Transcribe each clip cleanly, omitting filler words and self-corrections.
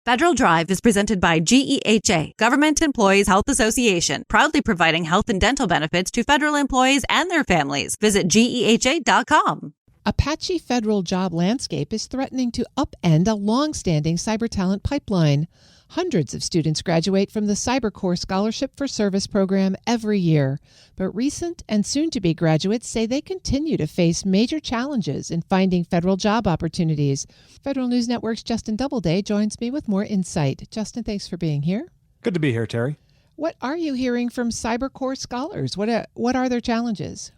Federal Drive is presented by GEHA, Government Employees Health Association, proudly providing health and dental benefits to federal employees and their families. Visit GEHA.com. A patchy federal job landscape is threatening to upend a longstanding cyber talent pipeline. Hundreds of students graduate from the CyberCorps Scholarship-for-Service program every year, but recent and soon-to-be graduates say they continue to face major challenges in finding federal job opportunities. Federal News Network's Justin Doubleday joins me with more insight. Justin, thanks for being here. Good to be here, Terry. What are you hearing from CyberCorps scholars? What are their challenges?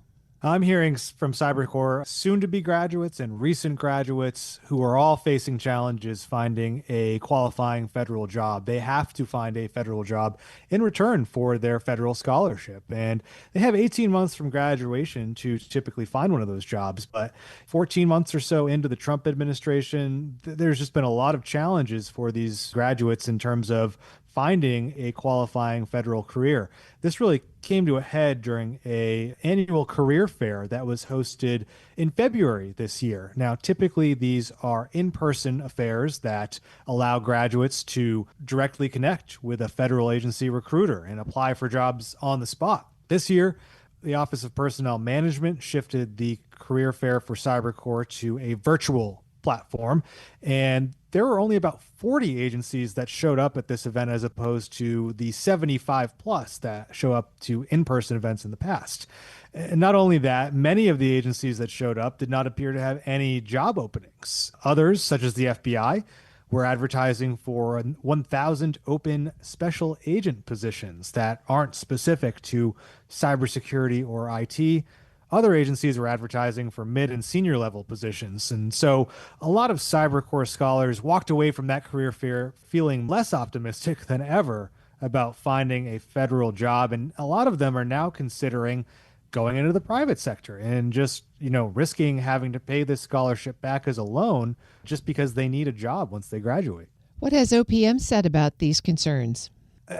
I'm hearing from CyberCorps soon-to-be graduates and recent graduates who are all facing challenges finding a qualifying federal job. They have to find a federal job in return for their federal scholarship. And they have 18 months from graduation to typically find one of those jobs. But 14 months or so into the Trump administration, there's just been a lot of challenges for these graduates in terms of finding a qualifying federal career. This really came to a head during an annual career fair that was hosted in February this year. Now, typically these are in-person affairs that allow graduates to directly connect with a federal agency recruiter and apply for jobs on the spot. This year, the Office of Personnel Management shifted the career fair for CyberCorps to a virtual platform, and there were only about 40 agencies that showed up at this event as opposed to the 75 plus that show up to in-person events in the past. And not only that, many of the agencies that showed up did not appear to have any job openings. Others, such as the FBI, were advertising for 1,000 open special agent positions that aren't specific to cybersecurity or IT. Other agencies were advertising for mid and senior level positions. And so a lot of CyberCorps scholars walked away from that career fair feeling less optimistic than ever about finding a federal job. And a lot of them are now considering going into the private sector and just, risking having to pay this scholarship back as a loan just because they need a job once they graduate. What has OPM said about these concerns?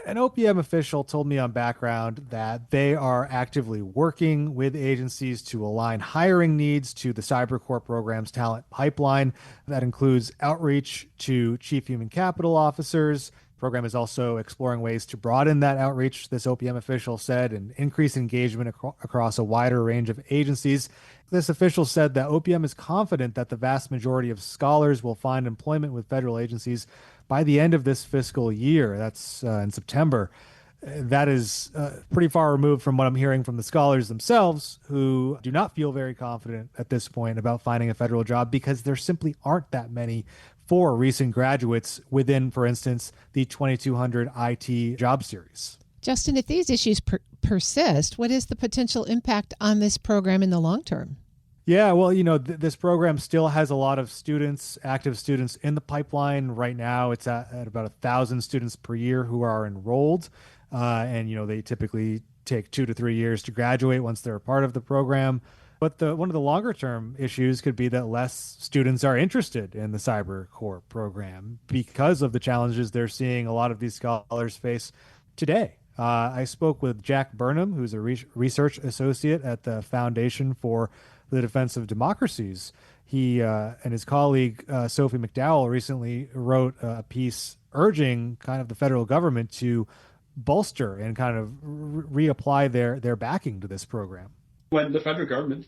An OPM official told me on background that they are actively working with agencies to align hiring needs to the CyberCorps program's talent pipeline. That includes outreach to chief human capital officers. The program is also exploring ways to broaden that outreach, this OPM official said, and increase engagement across a wider range of agencies. This official said that OPM is confident that the vast majority of scholars will find employment with federal agencies by the end of this fiscal year. That's in September. That is pretty far removed from what I'm hearing from the scholars themselves, who do not feel very confident at this point about finding a federal job because there simply aren't that many for recent graduates within, for instance, the 2200 IT job series. Justin, if these issues persist, what is the potential impact on this program in the long term? Yeah, well, this program still has a lot of students, active students in the pipeline. Right now, it's at about 1,000 students per year who are enrolled. And they typically take 2 to 3 years to graduate once they're a part of the program. But one of the longer term issues could be that less students are interested in the CyberCorps program because of the challenges they're seeing a lot of these scholars face today. I spoke with Jack Burnham, who's a research associate at the Foundation for the Defense of Democracies. He and his colleague, Sophie McDowell, recently wrote a piece urging kind of the federal government to bolster and kind of reapply their backing to this program. When the federal government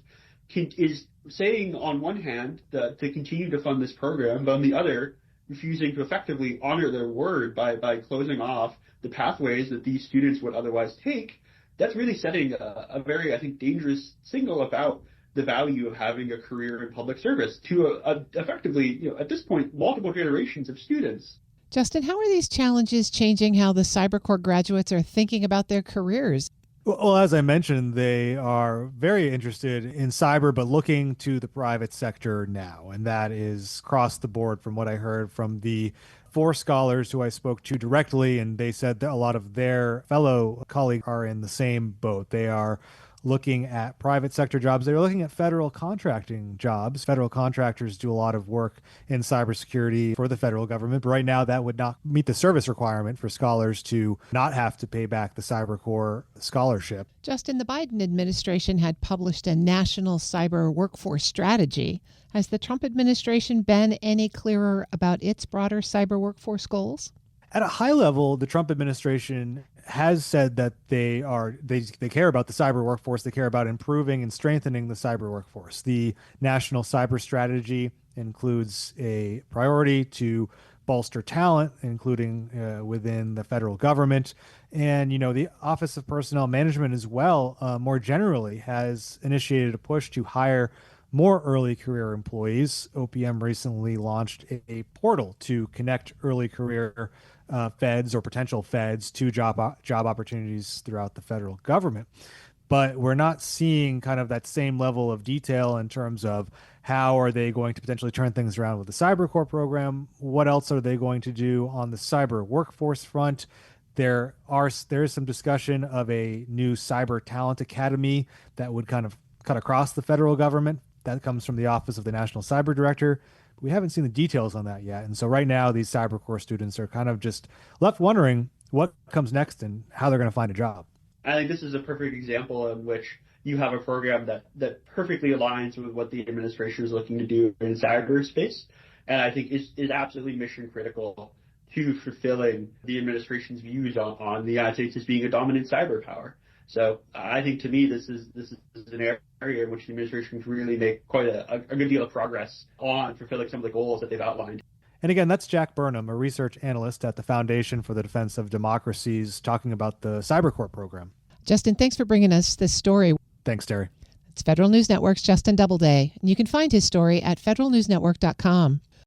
is saying on one hand that they continue to fund this program, but on the other, refusing to effectively honor their word by closing off the pathways that these students would otherwise take, that's really setting a very, I think, dangerous signal about the value of having a career in public service to effectively, at this point, multiple generations of students. Justin, how are these challenges changing how the CyberCorps graduates are thinking about their careers? Well, as I mentioned, they are very interested in cyber, but looking to the private sector now. And that is across the board from what I heard from the 4 scholars who I spoke to directly. And they said that a lot of their fellow colleagues are in the same boat. They are looking at private sector jobs. They were looking at federal contracting jobs. Federal contractors do a lot of work in cybersecurity for the federal government, but right now that would not meet the service requirement for scholars to not have to pay back the CyberCorps scholarship. Justin, the Biden administration had published a national cyber workforce strategy. Has the Trump administration been any clearer about its broader cyber workforce goals? At a high level, the Trump administration has said that they care about the cyber workforce. They care about improving and strengthening the cyber workforce. The national cyber strategy includes a priority to bolster talent, including within the federal government. And, the Office of Personnel Management as well, more generally, has initiated a push to hire more early career employees. OPM recently launched a portal to connect early career feds or potential feds to job opportunities throughout the federal government. But we're not seeing kind of that same level of detail in terms of how are they going to potentially turn things around with the CyberCorps program? What else are they going to do on the cyber workforce front? There is some discussion of a new cyber talent academy that would kind of cut across the federal government. That comes from the Office of the National Cyber Director. We haven't seen the details on that yet. And so right now, these CyberCorps students are kind of just left wondering what comes next and how they're going to find a job. I think this is a perfect example in which you have a program that perfectly aligns with what the administration is looking to do in cyberspace. And I think is absolutely mission critical to fulfilling the administration's views on the United States as being a dominant cyber power. So I think, to me, this is an area in which the administration can really make quite a good deal of progress on fulfilling some of the goals that they've outlined. And again, that's Jack Burnham, a research analyst at the Foundation for the Defense of Democracies, talking about the CyberCorps program. Justin, thanks for bringing us this story. Thanks, Terry. It's Federal News Network's Justin Doubleday, and you can find his story at federalnewsnetwork.com.